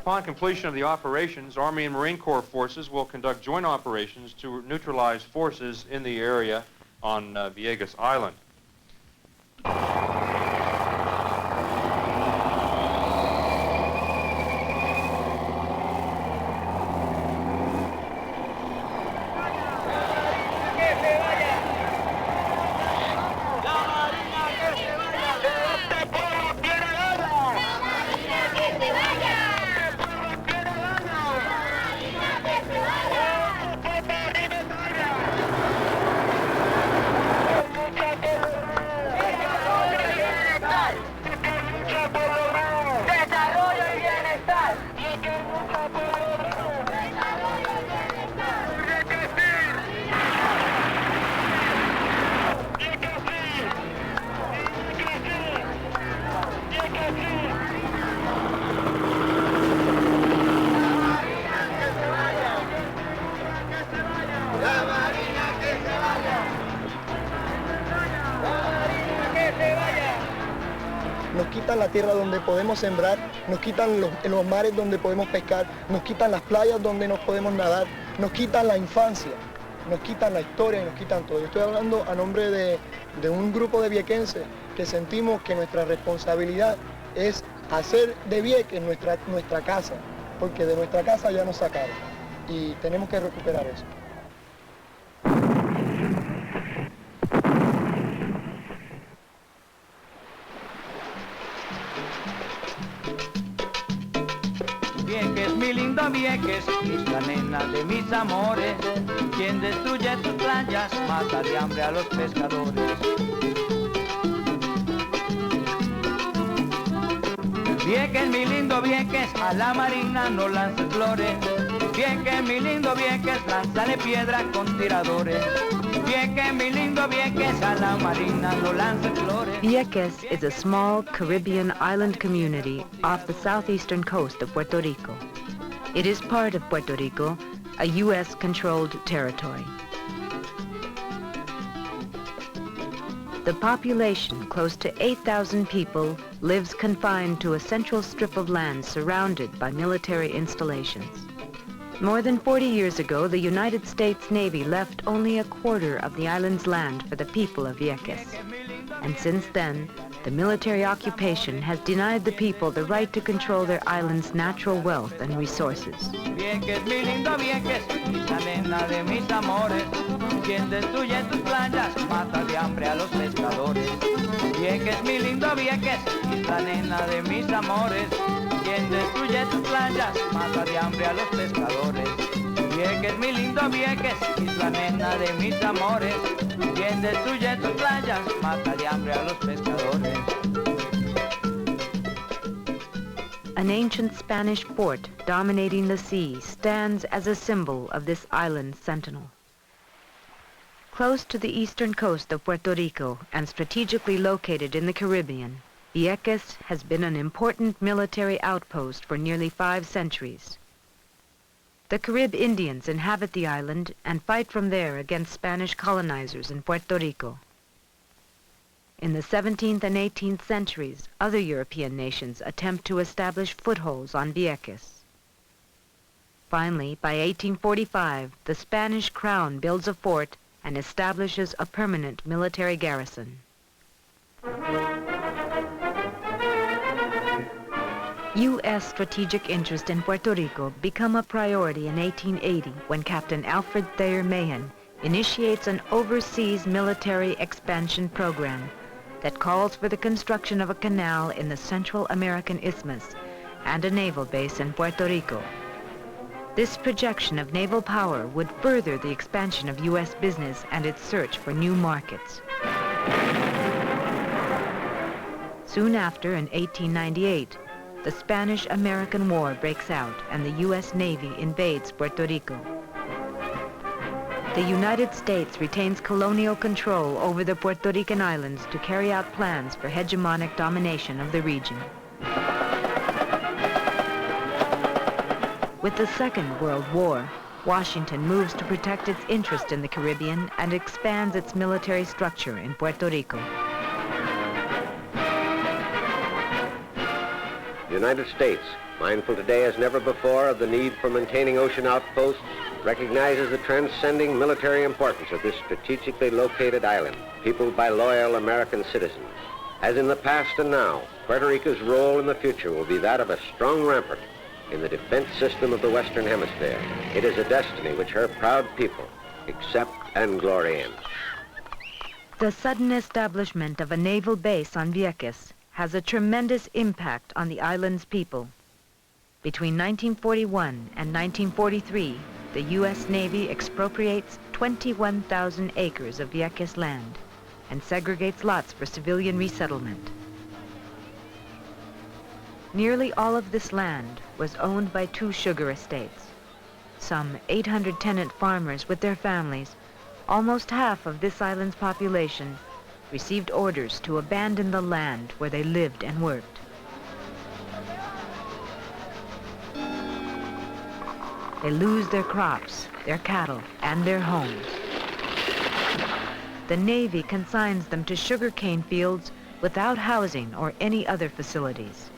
Upon completion of the operations, Army and Marine Corps forces will conduct joint operations to neutralize forces in the area on Vieques Island. Nos quitan la tierra donde podemos sembrar, nos quitan los mares donde podemos pescar, nos quitan las playas donde nos podemos nadar, nos quitan la infancia, nos quitan la historia y nos quitan todo. Yo estoy hablando a nombre de un grupo de viequenses que sentimos que nuestra responsabilidad es hacer de Vieques nuestra casa, porque de nuestra casa ya nos sacaron y tenemos que recuperar eso. Vieques, mi lindo Vieques, isla nena de mis amores, quien destruye tus playas mata de hambre a los pescadores. Vieques, mi lindo Vieques, a la marina no lances flores. Vieques, mi lindo Vieques, lánzale piedra con tiradores. Vieques, mi lindo Vieques, a la marina no lances flores. Vieques is a small Caribbean island community off the southeastern coast of Puerto Rico. It is part of Puerto Rico, a U.S.-controlled territory. The population, close to 8,000 people, lives confined to a central strip of land surrounded by military installations. More than 40 years ago, the United States Navy left only a quarter of the island's land for the people of Vieques. And since then, the military occupation has denied the people the right to control their island's natural wealth and resources. Vieques, mi lindo Vieques, isla nena de mis amores, quien destruye tus playas mata de hambre a los pescadores. Vieques, mi lindo Vieques, isla nena de mis amores, quien destruye tus playas mata de hambre a los pescadores. Vieques, mi lindo Vieques, isla nena de mis amores, quien destruye tus playas mata de hambre a los pescadores. An ancient Spanish fort dominating the sea stands as a symbol of this island's sentinel. Close to the eastern coast of Puerto Rico and strategically located in the Caribbean, Vieques has been an important military outpost for nearly 5 centuries. The Carib Indians inhabit the island and fight from there against Spanish colonizers in Puerto Rico. In the 17th and 18th centuries, other European nations attempt to establish footholds on Vieques. Finally, by 1845, the Spanish crown builds a fort and establishes a permanent military garrison. U.S. strategic interest in Puerto Rico become a priority in 1880 when Captain Alfred Thayer Mahan initiates an overseas military expansion program that calls for the construction of a canal in the Central American Isthmus and a naval base in Puerto Rico. This projection of naval power would further the expansion of U.S. business and its search for new markets. Soon after, in 1898, the Spanish-American War breaks out and the U.S. Navy invades Puerto Rico. The United States retains colonial control over the Puerto Rican islands to carry out plans for hegemonic domination of the region. With the Second World War, Washington moves to protect its interest in the Caribbean and expands its military structure in Puerto Rico. The United States, mindful today as never before of the need for maintaining ocean outposts, recognizes the transcending military importance of this strategically located island, peopled by loyal American citizens. As in the past and now, Puerto Rico's role in the future will be that of a strong rampart in the defense system of the Western Hemisphere. It is a destiny which her proud people accept and glory in. The sudden establishment of a naval base on Vieques has a tremendous impact on the island's people. Between 1941 and 1943, the U.S. Navy expropriates 21,000 acres of Vieques land and segregates lots for civilian resettlement. Nearly all of this land was owned by 2 sugar estates. Some 800 tenant farmers with their families, almost half of this island's population, received orders to abandon the land where they lived and worked. They lose their crops, their cattle, and their homes. The Navy consigns them to sugarcane fields without housing or any other facilities.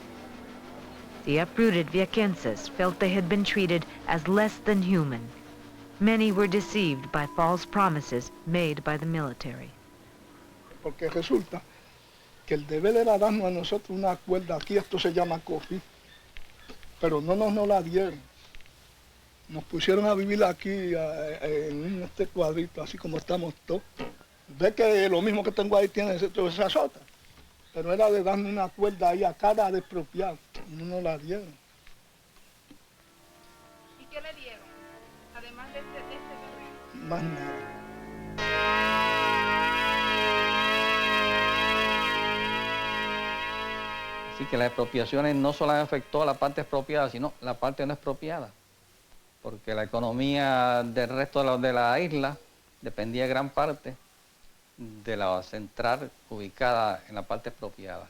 The uprooted Viequenses felt they had been treated as less than human. Many were deceived by false promises made by the military. Porque resulta que el deber era darnos a nosotros una cuerda, aquí esto se llama coffee, pero no nos la dieron. Nos pusieron a vivir aquí en este cuadrito, así como estamos todos. Ve que lo mismo que tengo ahí tiene esa sota, pero era de darme una cuerda ahí a cada despropiado, no nos la dieron. ¿Y qué le dieron? Además de este terreno. Más nada. Así que las expropiaciones no solo afectó a la parte expropiada, sino la parte no expropiada, porque la economía del resto de la isla dependía gran parte de la central ubicada en la parte expropiada.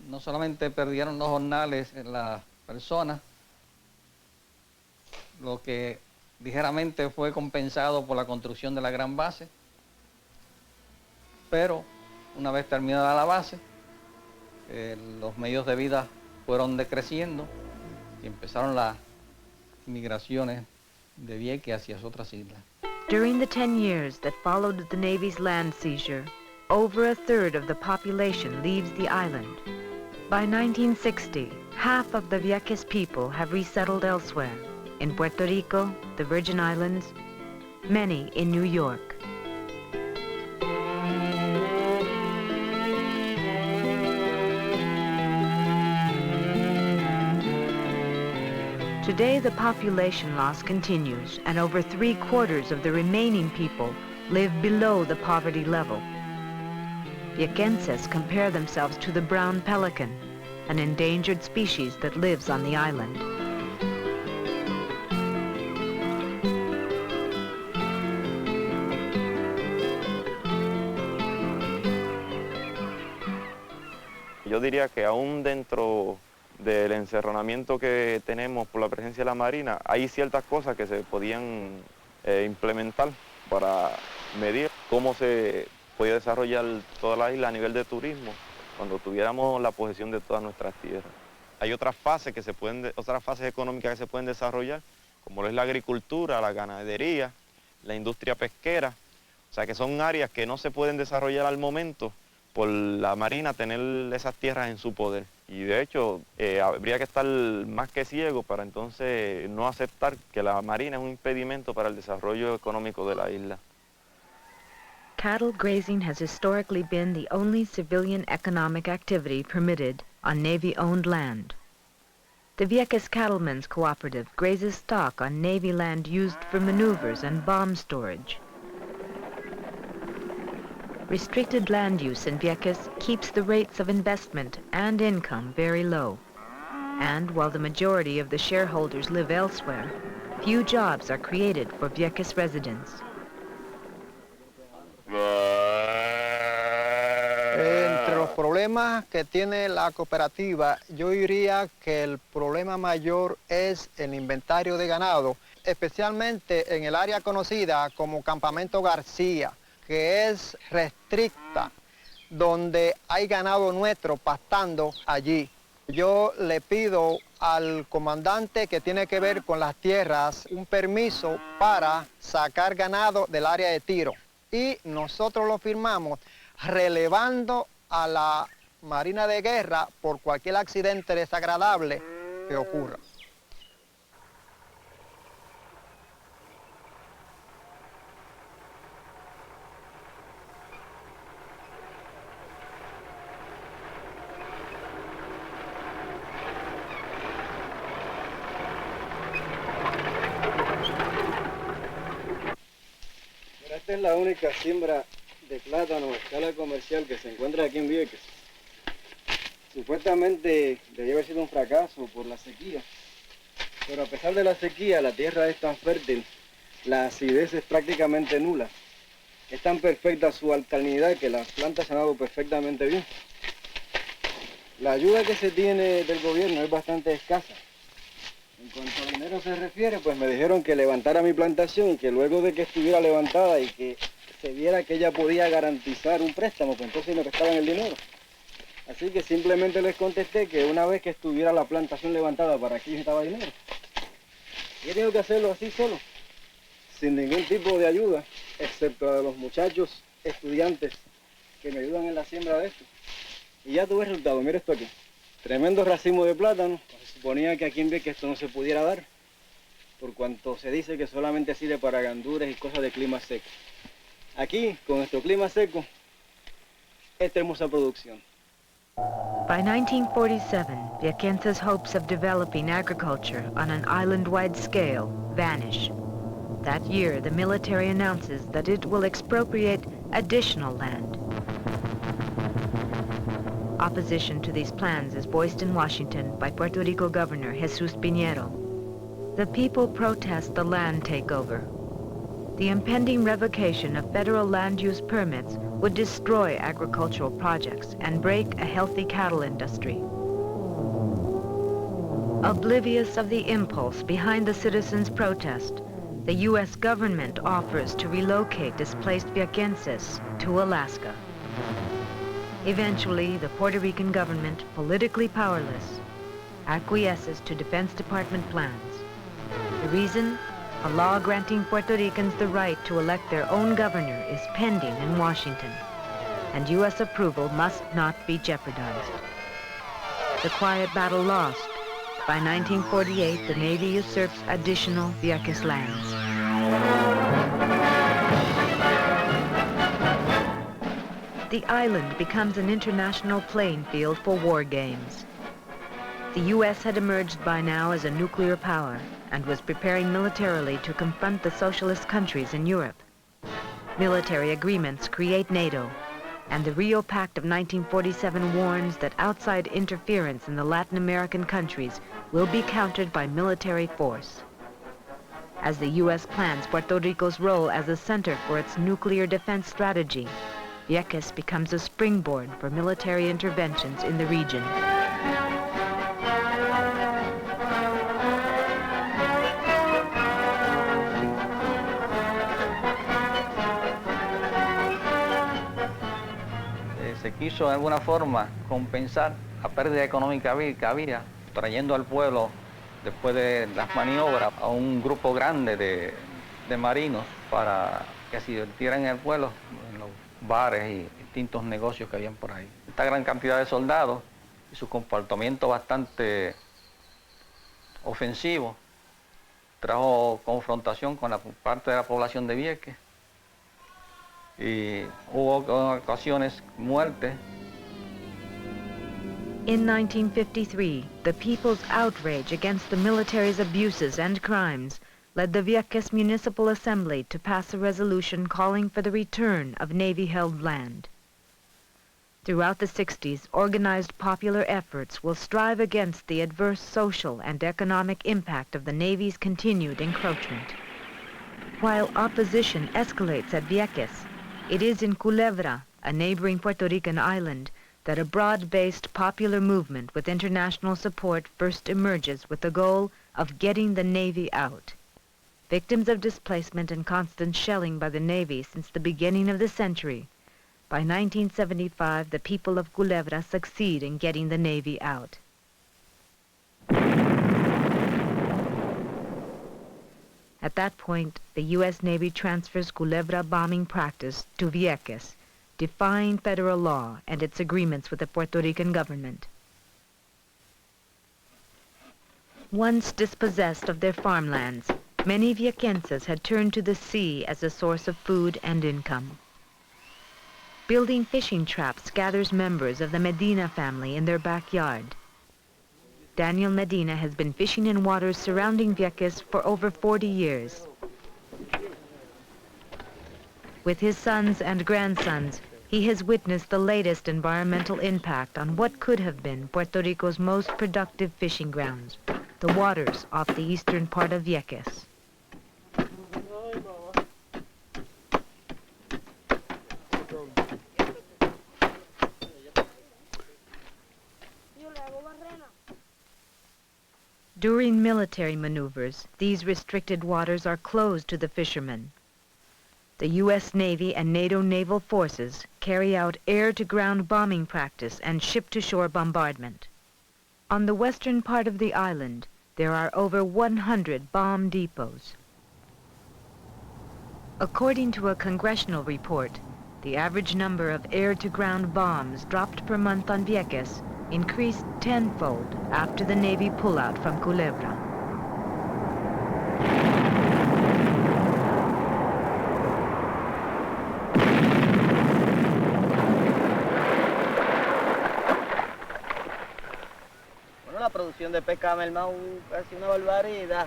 No solamente perdieron los jornales las personas, lo que ligeramente fue compensado por la construcción de la gran base, pero una vez terminada la base, los medios de vida fueron decreciendo y empezaron las migraciones de Vieques hacia otras islas. During the 10 years that followed the Navy's land seizure, over a third of the population leaves the island. By 1960, half of the Vieques people have resettled elsewhere, in Puerto Rico, the Virgin Islands, many in New York. Today, the population loss continues, and over 3/4 of the remaining people live below the poverty level. Viequenses compare themselves to the brown pelican, an endangered species that lives on the island. Yo diría que aún dentro del encerronamiento que tenemos por la presencia de la Marina, hay ciertas cosas que se podían implementar para medir cómo se podía desarrollar toda la isla a nivel de turismo cuando tuviéramos la posesión de todas nuestras tierras. Hay otras fases económicas que se pueden desarrollar, como lo es la agricultura, la ganadería, la industria pesquera, o sea que son áreas que no se pueden desarrollar al momento por la Marina tener esas tierras en su poder. Y de hecho, habría que estar más que ciego para entonces no aceptar que la Marina es un impedimento para el desarrollo económico de la isla. Cattle grazing has historically been the only civilian economic activity permitted on Navy-owned land. The Vieques Cattlemen's Cooperative grazes stock on Navy land used for maneuvers and bomb storage. Restricted land use in Vieques keeps the rates of investment and income very low. And while the majority of the shareholders live elsewhere, few jobs are created for Vieques residents. Entre los problemas que tiene la cooperativa, yo diría que el problema mayor es el inventario de ganado, especialmente en el área conocida como Campamento García, que es restricta, donde hay ganado nuestro pastando allí. Yo le pido al comandante que tiene que ver con las tierras un permiso para sacar ganado del área de tiro. Y nosotros lo firmamos relevando a la Marina de Guerra por cualquier accidente desagradable que ocurra. Esta es la única siembra de plátano a escala comercial que se encuentra aquí en Vieques. Supuestamente debió haber sido un fracaso por la sequía, pero a pesar de la sequía, la tierra es tan fértil, la acidez es prácticamente nula. Es tan perfecta su alcalinidad que las plantas se han dado perfectamente bien. La ayuda que se tiene del gobierno es bastante escasa. En cuanto a dinero se refiere, pues me dijeron que levantara mi plantación y que luego de que estuviera levantada y que se viera que ella podía garantizar un préstamo, pues entonces me prestaban el dinero. Así que simplemente les contesté que una vez que estuviera la plantación levantada, ¿para qué necesitaba dinero? Y he tenido que hacerlo así solo, sin ningún tipo de ayuda, excepto a los muchachos estudiantes que me ayudan en la siembra de esto. Y ya tuve el resultado, mira esto aquí. Tremendo racimo de plátano. Se suponía que aquí en Vieques esto no se pudiera dar, por cuanto se dice que solamente sirve para gandules y cosas de clima seco. Aquí, con nuestro clima seco, esta hermosa producción. By 1947, Viequense's hopes of developing agriculture on an island-wide scale vanish. That year, the military announces that it will expropriate additional land. Opposition to these plans is voiced in Washington by Puerto Rico Governor Jesus Piñero. The people protest the land takeover. The impending revocation of federal land use permits would destroy agricultural projects and break a healthy cattle industry. Oblivious of the impulse behind the citizens' protest, the U.S. government offers to relocate displaced Viequenses to Alaska. Eventually, the Puerto Rican government, politically powerless, acquiesces to Defense Department plans. The reason? A law granting Puerto Ricans the right to elect their own governor is pending in Washington, and U.S. approval must not be jeopardized. The quiet battle lost. By 1948, the Navy usurps additional Vieques lands. The island becomes an international playing field for war games. The U.S. had emerged by now as a nuclear power and was preparing militarily to confront the socialist countries in Europe. Military agreements create NATO, and the Rio Pact of 1947 warns that outside interference in the Latin American countries will be countered by military force. As the U.S. plans Puerto Rico's role as a center for its nuclear defense strategy, Vieques becomes a springboard for military interventions in the region. Se quiso de alguna forma compensar la pérdida económica que había, trayendo al pueblo, después de las maniobras, a un grupo grande de marinos para que se divirtieran en el pueblo, en los bares y distintos negocios que habían por ahí. Esta gran cantidad de soldados y su comportamiento bastante ofensivo trajo confrontación con la parte de la población de Vieques y hubo en ocasiones muertes. In 1953, the people's outrage against the military's abuses and crimes led the Vieques Municipal Assembly to pass a resolution calling for the return of Navy-held land. Throughout the 60s, organized popular efforts will strive against the adverse social and economic impact of the Navy's continued encroachment. While opposition escalates at Vieques, it is in Culebra, a neighboring Puerto Rican island, that a broad-based popular movement with international support first emerges with the goal of getting the Navy out. Victims of displacement and constant shelling by the Navy since the beginning of the century, by 1975, the people of Culebra succeed in getting the Navy out. At that point, the U.S. Navy transfers Culebra bombing practice to Vieques, defying federal law and its agreements with the Puerto Rican government. Once dispossessed of their farmlands, many Viequenses had turned to the sea as a source of food and income. Building fishing traps gathers members of the Medina family in their backyard. Daniel Medina has been fishing in waters surrounding Vieques for over 40 years. With his sons and grandsons, he has witnessed the latest environmental impact on what could have been Puerto Rico's most productive fishing grounds, the waters off the eastern part of Vieques. During military maneuvers, these restricted waters are closed to the fishermen. The U.S. Navy and NATO naval forces carry out air-to-ground bombing practice and ship-to-shore bombardment. On the western part of the island, there are over 100 bomb depots. According to a congressional report, the average number of air-to-ground bombs dropped per month on Vieques increased tenfold after the Navy pullout from Culebra. La producción de pesca ha mermado casi una barbaridad,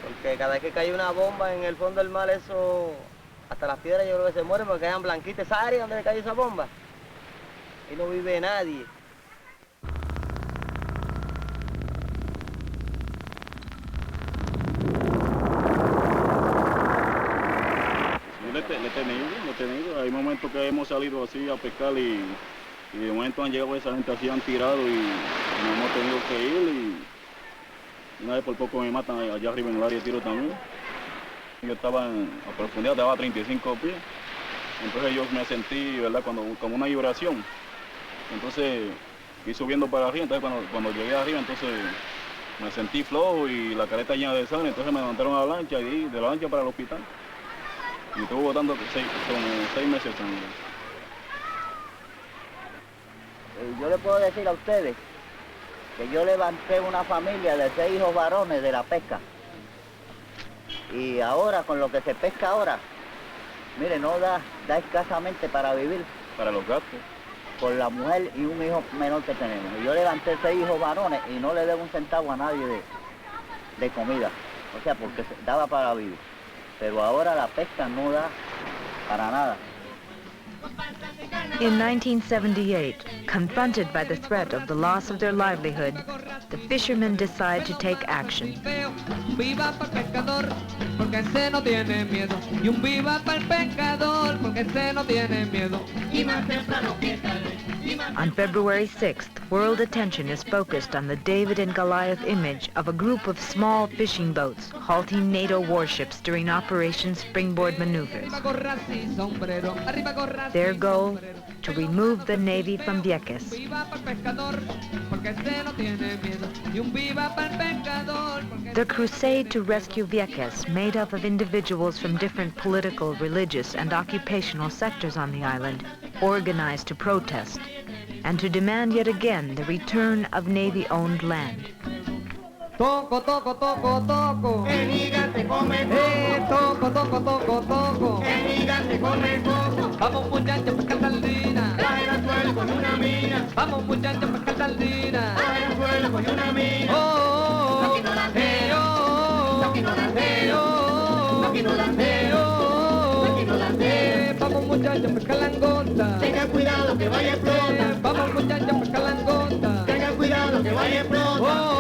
porque cada vez que cae una bomba en el fondo del mar, eso, hasta las piedras yo creo que se mueren porque quedan blanquitas. Esa área donde cae esa bomba, y no vive nadie. Le he tenido. Hay momentos que hemos salido así a pescar y de momento han llegado esa gente así, han tirado y nos hemos tenido que ir y una vez por poco me matan allá arriba en el área de tiro también. Yo estaba a profundidad, estaba a 35 pies, entonces yo me sentí, ¿verdad?, como una vibración. Entonces fui subiendo para arriba, entonces cuando llegué arriba, entonces me sentí flojo y la careta llena de sangre, entonces me levantaron a la lancha y de la lancha para el hospital. Y estuve botando como 6 meses de sangre. Yo le puedo decir a ustedes que yo levanté una familia de 6 hijos varones de la pesca. Y ahora, con lo que se pesca ahora, mire, no da escasamente para vivir. Para los gastos. Por la mujer y un hijo menor que tenemos. Y yo levanté 6 hijos varones y no le debo un centavo a nadie de comida. O sea, porque daba para vivir. Pero ahora la pesca no da para nada. In 1978, confronted by the threat of the loss of their livelihood, the fishermen decide to take action. Viva para el pescador, porque ese no tiene miedo. Y un viva para el pescador, porque ese no tiene miedo. Y más temprano que tarde. On February 6th, world attention is focused on the David and Goliath image of a group of small fishing boats halting NATO warships during Operation Springboard maneuvers. Their goal, to remove the Navy from Vieques. The crusade to rescue Vieques, made up of individuals from different political, religious, and occupational sectors on the island, organized to protest and to demand yet again the return of Navy-owned land. Toco, toco, toco, toco. El gigante come toco. Toco, toco, toco. El gigante come poco. Vamos muchachos a pescar sardina. Trae al suelo con una mina. Vamos muchachos a pescar sardina. Trae al suelo con una mina. Oh, oh, vamos muchachos a pescar langosta. Tenga cuidado que vaya a explotar. Vamos muchachos a pescar langosta. Tenga cuidado que vaya a explotar. Oh,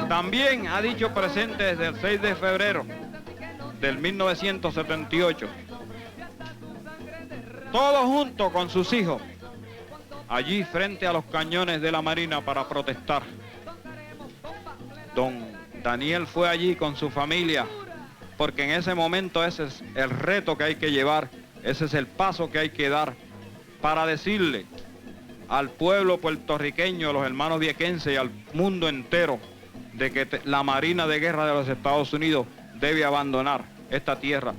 También ha dicho presente desde el 6 de febrero del 1978, todos juntos con sus hijos, allí frente a los cañones de la Marina para protestar. Don Daniel fue allí con su familia, porque en ese momento ese es el reto que hay que llevar, ese es el paso que hay que dar para decirle al pueblo puertorriqueño, a los hermanos viequenses y al mundo entero de que la Marina de Guerra de los Estados Unidos debe abandonar esta tierra.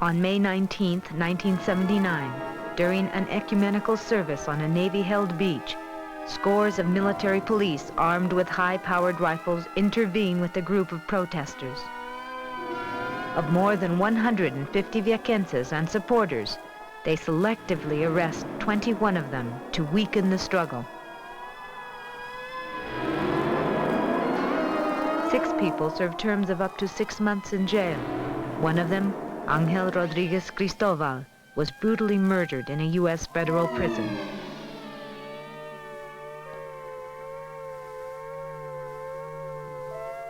On May 19, 1979, during an ecumenical service on a Navy-held beach, scores of military police armed with high-powered rifles intervene with a group of protesters. Of more than 150 Viequenses and supporters, they selectively arrest 21 of them to weaken the struggle. 6 people served terms of up to 6 months in jail. One of them, Angel Rodriguez Cristobal, was brutally murdered in a U.S. federal prison.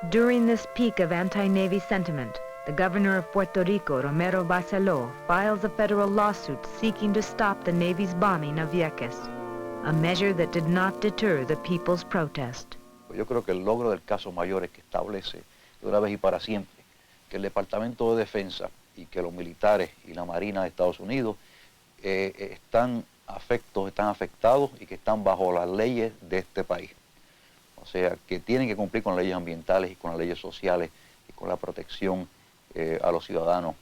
During this peak of anti-Navy sentiment, the governor of Puerto Rico, Romero Barceló, files a federal lawsuit seeking to stop the Navy's bombing of Vieques, a measure that did not deter the people's protest. Yo creo que el logro del caso mayor es que establece de una vez y para siempre que el Departamento de Defensa y que los militares y la Marina de Estados Unidos están afectados y que están bajo las leyes de este país. O sea, que tienen que cumplir con las leyes ambientales y con las leyes sociales y con la protección a los ciudadanos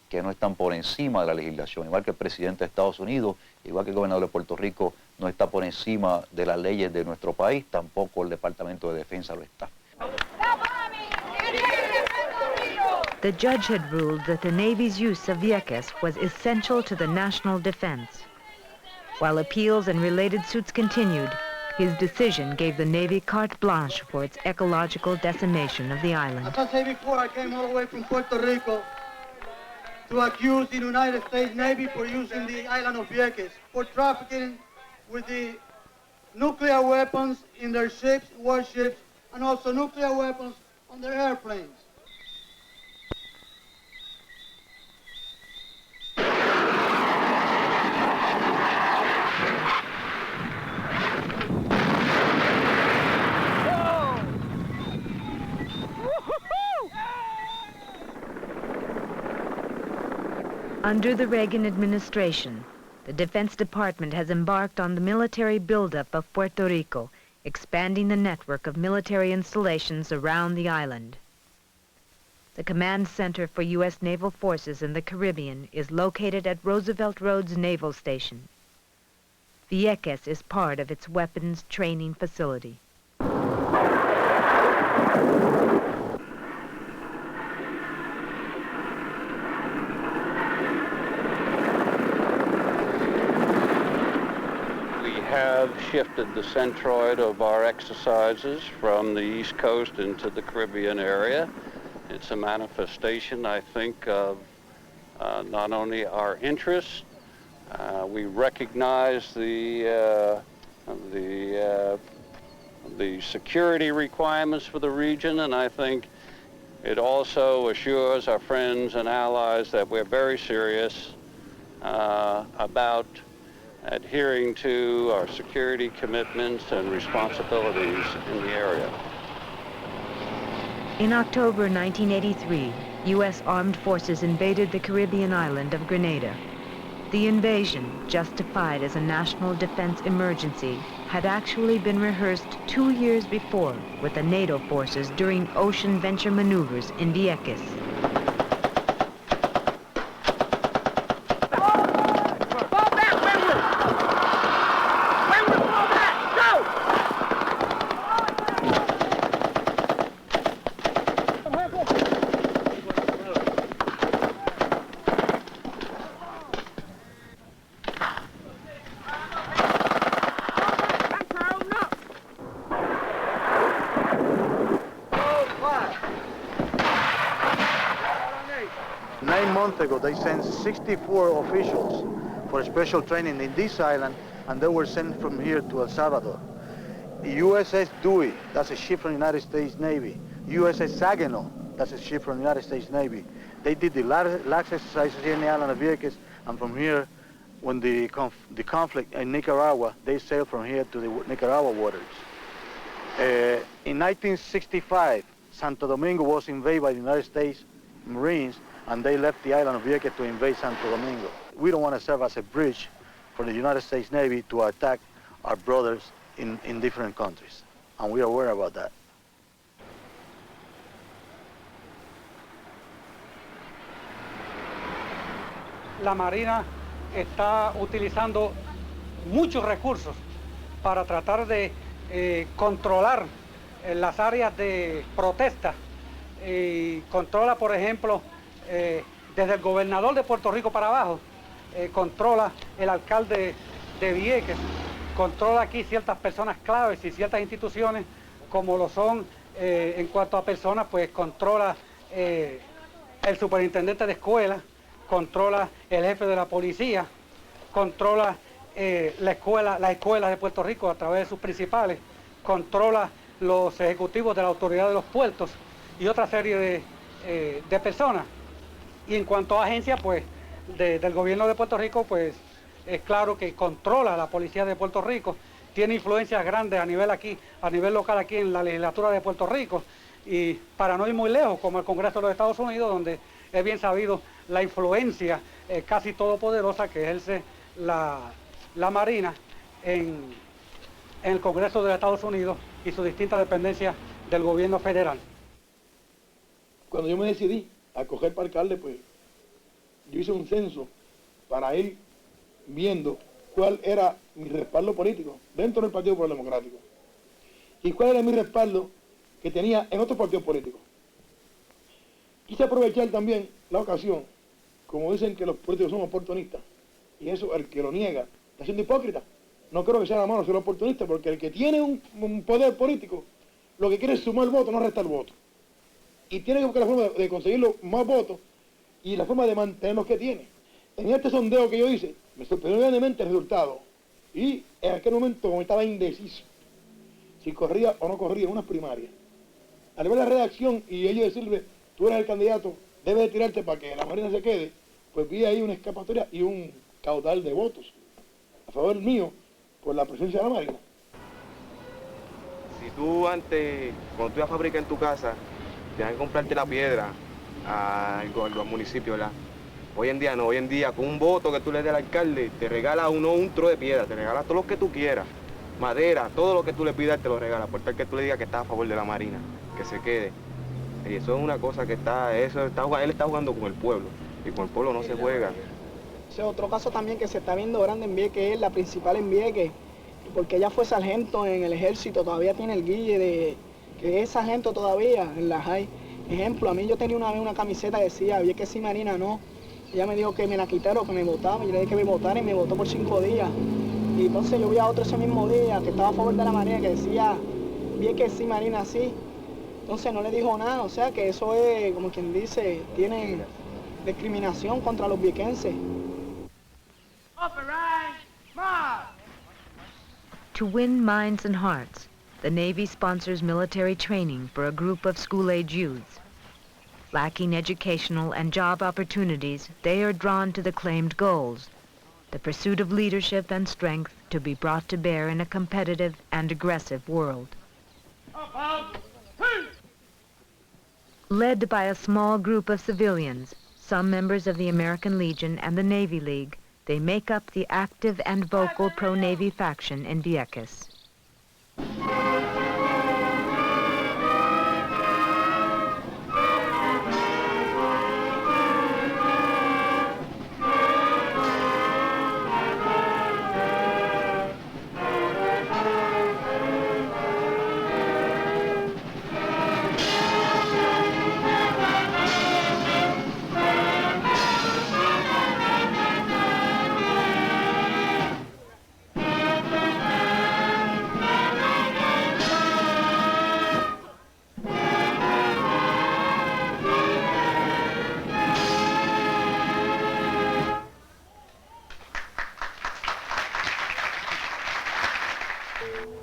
que no están por encima de la legislación. Igual que el presidente de Estados Unidos, igual que el gobernador de Puerto Rico no está por encima de las leyes de nuestro país, tampoco el Departamento de Defensa lo está. The judge had ruled that the Navy's use of Vieques was essential to the national defense. While appeals and related suits continued, his decision gave the Navy carte blanche for its ecological decimation of the island. As I said before, I came all the way from Puerto Rico to accuse the United States Navy for using the island of Vieques for trafficking with the nuclear weapons in their ships, warships, and also nuclear weapons on their airplanes. Under the Reagan administration, the Defense Department has embarked on the military buildup of Puerto Rico, expanding the network of military installations around the island. The Command Center for U.S. Naval Forces in the Caribbean is located at Roosevelt Roads Naval Station. Vieques is part of its weapons training facility. Have shifted the centroid of our exercises from the East Coast into the Caribbean area. It's a manifestation, I think, of not only our interests. We recognize the security requirements for the region, and I think it also assures our friends and allies that we're very serious about adhering to our security commitments and responsibilities in the area. In October 1983, U.S. armed forces invaded the Caribbean island of Grenada. The invasion, justified as a national defense emergency, had actually been rehearsed 2 years before with the NATO forces during ocean venture maneuvers in Vieques. Ago, they sent 64 officials for special training in this island, and they were sent from here to El Salvador. The USS Dewey, that's a ship from the United States Navy. USS Saginaw, That's a ship from the United States Navy. They did the last exercises here in the island of Vieques, and from here, when the conflict in Nicaragua, they sailed from here to the Nicaragua waters. In 1965, Santo Domingo was invaded by the United States Marines, and they left the island of Vieques to invade Santo Domingo. We don't want to serve as a bridge for the United States Navy to attack our brothers in different countries, and we are aware about that. La Marina está utilizando muchos recursos para tratar de controlar las áreas de protesta. Y controla, por ejemplo, desde el gobernador de Puerto Rico para abajo, controla el alcalde de Vieques, controla aquí ciertas personas claves y ciertas instituciones, como lo son, en cuanto a personas, pues controla el superintendente de escuela, controla el jefe de la policía, controla las escuelas de Puerto Rico a través de sus principales, controla los ejecutivos de la autoridad de los puertos y otra serie de personas. Y en cuanto a agencias, pues, del gobierno de Puerto Rico, pues, es claro que controla la policía de Puerto Rico, tiene influencias grandes a nivel local aquí en la legislatura de Puerto Rico, y para no ir muy lejos, como el Congreso de los Estados Unidos, donde es bien sabido la influencia casi todopoderosa que ejerce la Marina en el Congreso de los Estados Unidos y sus distintas dependencias del gobierno federal. Cuando yo me decidí a coger para alcalde, pues yo hice un censo para ir viendo cuál era mi respaldo político dentro del Partido Popular Democrático y cuál era mi respaldo que tenía en otros partidos políticos. Quise aprovechar también la ocasión, como dicen que los políticos somos oportunistas, y eso el que lo niega está siendo hipócrita. No creo que sea la mano ser oportunista, porque el que tiene un poder político, lo que quiere es sumar votos, no restar votos. Y tiene que buscar la forma de conseguir los más votos y la forma de mantener los que tiene. En este sondeo que yo hice, me sorprendió grandemente el resultado. Y en aquel momento, como estaba indeciso, si corría o no corría en unas primarias, al ver la reacción y ellos decirle, tú eres el candidato, debes de tirarte para que la Marina se quede, pues vi ahí una escapatoria y un caudal de votos a favor mío por la presencia de la Marina. Si tú antes, cuando tú ibas a fabricar en tu casa, tenías que comprarte la piedra al municipio, ¿verdad? Hoy en día no, hoy en día con un voto que tú le des al alcalde, te regala un tro de piedra, te regala todo lo que tú quieras, madera, todo lo que tú le pidas te lo regala, por tal que tú le digas que estás a favor de la Marina, que se quede. Y eso es una cosa que él está jugando con el pueblo, y con el pueblo no se juega. Ese es otro caso también que se está viendo grande en Vieques, es la principal en Vieques, porque ella fue sargento en el ejército, todavía tiene el guille de que es sargento todavía en la high. Ejemplo, a mí yo tenía una vez una camiseta que decía Vieques sí, Marina no. Ella me dijo que me la quitaron, que me votaba, yo le dije que me votara y me votó por 5 días. Y entonces yo vi a otro ese mismo día que estaba a favor de la Marina, que decía Vieques sí, Marina sí. Entonces no le dijo nada, o sea que eso es, como quien dice, tienen discriminación contra los viequenses. To win minds and hearts, the Navy sponsors military training for a group of school-age youths. Lacking educational and job opportunities, they are drawn to the claimed goals, the pursuit of leadership and strength to be brought to bear in a competitive and aggressive world. Led by a small group of civilians, some members of the American Legion and the Navy League, they make up the active and vocal pro-Navy faction in Vieques.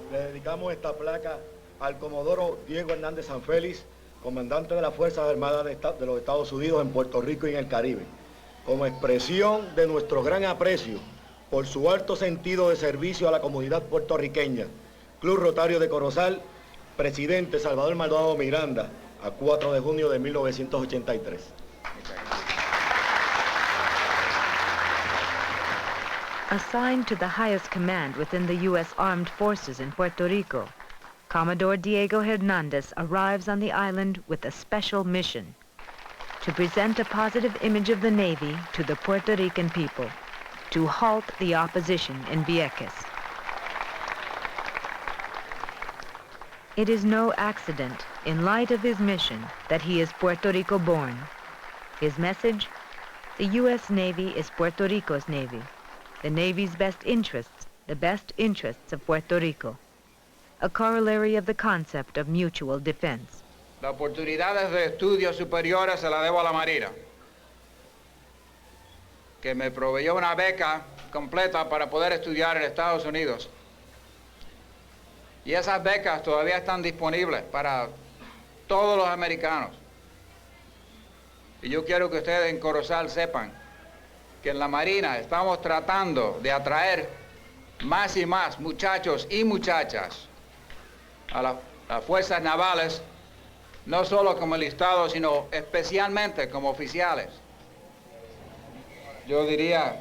Le dedicamos esta placa al comodoro Diego Hernández Sanfélix, comandante de las Fuerzas Armadas de los Estados Unidos en Puerto Rico y en el Caribe, como expresión de nuestro gran aprecio por su alto sentido de servicio a la comunidad puertorriqueña. Club Rotario de Corozal, presidente Salvador Maldonado Miranda, a 4 de junio de 1983. Assigned to the highest command within the U.S. Armed Forces in Puerto Rico, Commodore Diego Hernandez arrives on the island with a special mission: to present a positive image of the Navy to the Puerto Rican people, to halt the opposition in Vieques. It is no accident, in light of his mission, that he is Puerto Rico born. His message: the U.S. Navy is Puerto Rico's Navy. The Navy's best interests, the best interests of Puerto Rico. A corollary of the concept of mutual defense. Las oportunidades de estudios superiores se las debo a la Marina, que me proveyó una beca completa para poder estudiar en Estados Unidos. Y esas becas todavía están disponibles para todos los americanos. Y yo quiero que ustedes en Corozal sepan que en la Marina estamos tratando de atraer más y más muchachos y muchachas a las fuerzas navales, no solo como enlistados, sino especialmente como oficiales. Yo diría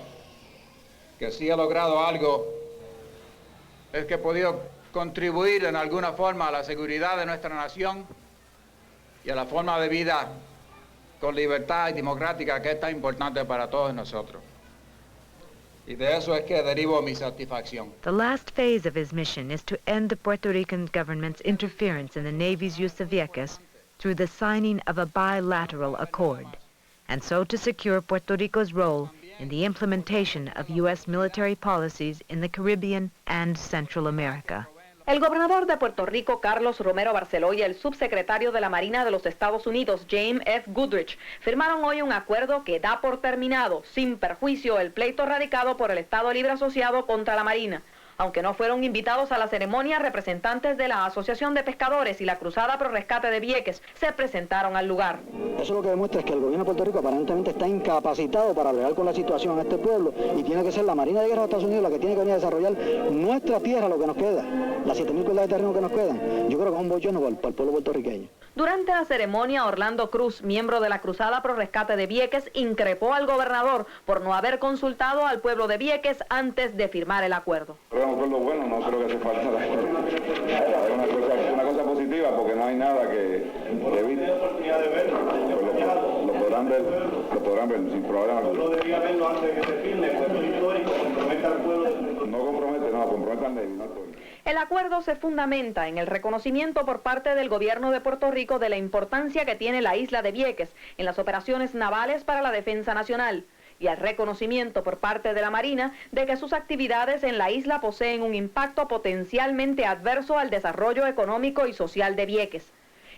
que si he logrado algo, es que he podido contribuir en alguna forma a la seguridad de nuestra nación y a la forma de vida con libertad y democrática que es tan importante para todos nosotros. Y de eso es que derivo mi satisfacción. The last phase of his mission is to end the Puerto Rican government's interference in the Navy's use of Vieques through the signing of a bilateral accord, and so to secure Puerto Rico's role in the implementation of U.S. military policies in the Caribbean and Central America. El gobernador de Puerto Rico, Carlos Romero Barceló, y el subsecretario de la Marina de los Estados Unidos, James F. Goodrich, firmaron hoy un acuerdo que da por terminado, sin perjuicio, el pleito radicado por el Estado Libre Asociado contra la Marina. Aunque no fueron invitados a la ceremonia, representantes de la Asociación de Pescadores y la Cruzada Pro Rescate de Vieques se presentaron al lugar. Eso lo que demuestra es que el gobierno de Puerto Rico aparentemente está incapacitado para bregar con la situación en este pueblo, y tiene que ser la Marina de Guerra de Estados Unidos la que tiene que venir a desarrollar nuestra tierra, lo que nos queda, las 7.000 cuerdas de terreno que nos quedan. Yo creo que es un bochorno para el pueblo puertorriqueño. Durante la ceremonia, Orlando Cruz, miembro de la Cruzada Pro Rescate de Vieques, increpó al gobernador por no haber consultado al pueblo de Vieques antes de firmar el acuerdo. Un acuerdo bueno, no creo que hace falta una cosa positiva, porque no hay nada que evite. Lo podrán ver sin problema. No debería verlo antes de que se firme, fue histórico, compromete al pueblo. No compromete, no, compromete al Navy, no al pueblo. El acuerdo se fundamenta en el reconocimiento por parte del gobierno de Puerto Rico de la importancia que tiene la isla de Vieques en las operaciones navales para la defensa nacional, y el reconocimiento por parte de la Marina de que sus actividades en la isla poseen un impacto potencialmente adverso al desarrollo económico y social de Vieques.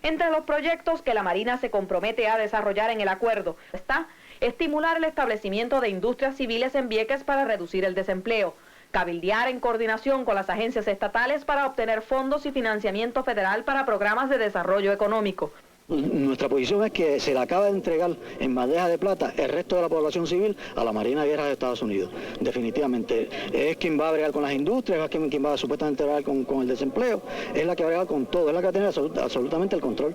Entre los proyectos que la Marina se compromete a desarrollar en el acuerdo está estimular el establecimiento de industrias civiles en Vieques para reducir el desempleo, cabildear en coordinación con las agencias estatales para obtener fondos y financiamiento federal para programas de desarrollo económico. Nuestra posición es que se le acaba de entregar en bandeja de plata el resto de la población civil a la Marina de Guerra de Estados Unidos. Definitivamente es quien va a bregar con las industrias, es quien va a supuestamente bregar con el desempleo, es la que va a bregar con todo, es la que va a tener absolutamente el control.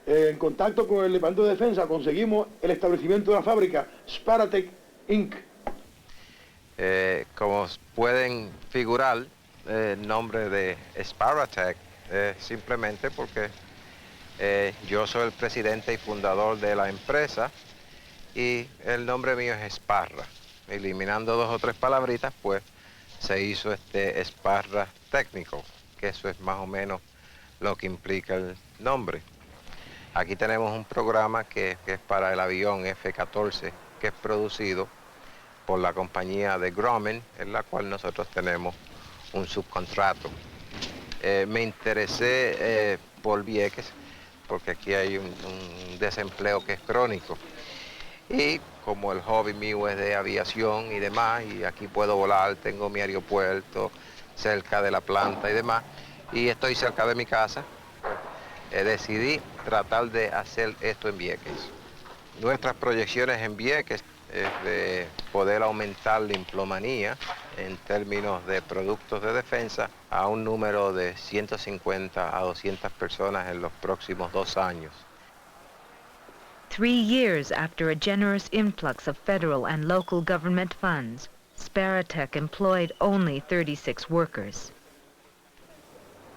En contacto con el Departamento de Defensa conseguimos el establecimiento de la fábrica Sparatech Inc. Como pueden figurar, el nombre de Sparatech simplemente porque yo soy el presidente y fundador de la empresa y el nombre mío es Esparra. Eliminando 2 o 3 palabritas, pues se hizo Esparra Técnico, que eso es más o menos lo que implica el nombre. Aquí tenemos un programa que es para el avión F-14, que es producido por la compañía de Grumman, en la cual nosotros tenemos un subcontrato. Me interesé por Vieques porque aquí hay un desempleo que es crónico. Y como el hobby mío es de aviación y demás, y aquí puedo volar, tengo mi aeropuerto cerca de la planta y demás, y estoy cerca de mi casa, decidí tratar de hacer esto en Vieques. Nuestras proyecciones en Vieques es de poder aumentar la empleomanía en términos de productos de defensa a un número de 150 a 200 personas en los próximos 2 años. 3 years after a generous influx of federal and local government funds, Sparatech employed only 36 workers.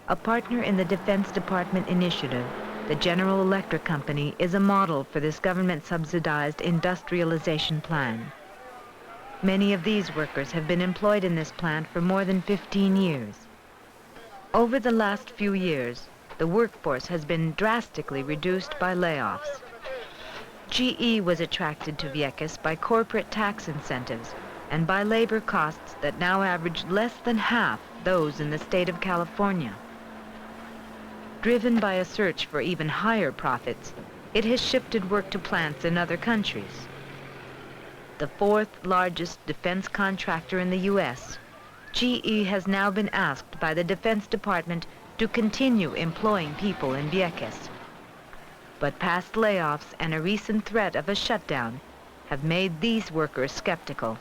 A partner in the Defense Department initiative, the General Electric Company is a model for this government-subsidized industrialization plan. Many of these workers have been employed in this plant for more than 15 years. Over the last few years, the workforce has been drastically reduced by layoffs. GE was attracted to Vieques by corporate tax incentives and by labor costs that now average less than half those in the state of California. Driven by a search for even higher profits, it has shifted work to plants in other countries. The 4th largest defense contractor in the U.S., GE has now been asked by the Defense Department to continue employing people in Vieques. But past layoffs and a recent threat of a shutdown have made these workers skeptical.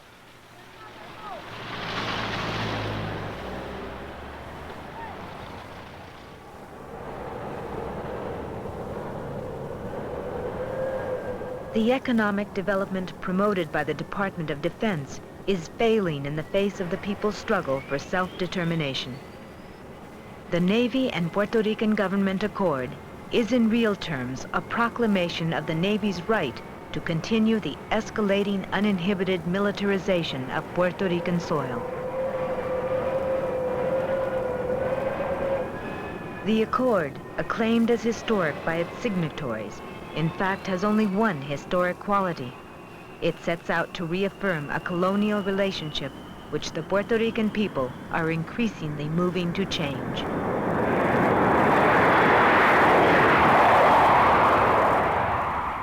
The economic development promoted by the Department of Defense is failing in the face of the people's struggle for self-determination. The Navy and Puerto Rican government accord is in real terms a proclamation of the Navy's right to continue the escalating uninhibited militarization of Puerto Rican soil. The accord, acclaimed as historic by its signatories, in fact has only one historic quality. It sets out to reaffirm a colonial relationship which the Puerto Rican people are increasingly moving to change.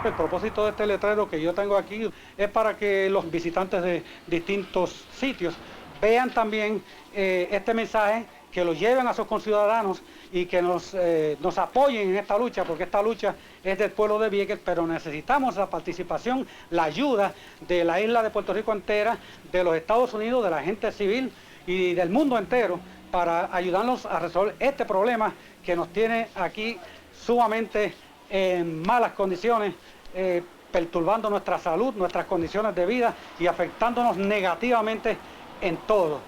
El propósito de este letrero que yo tengo aquí es para que los visitantes de distintos sitios vean también este mensaje, que lo lleven a sus conciudadanos y que nos apoyen en esta lucha, porque esta lucha es del pueblo de Vieques, pero necesitamos la participación, la ayuda de la isla de Puerto Rico entera, de los Estados Unidos, de la gente civil y del mundo entero para ayudarnos a resolver este problema que nos tiene aquí sumamente en malas condiciones, perturbando nuestra salud, nuestras condiciones de vida y afectándonos negativamente en todo.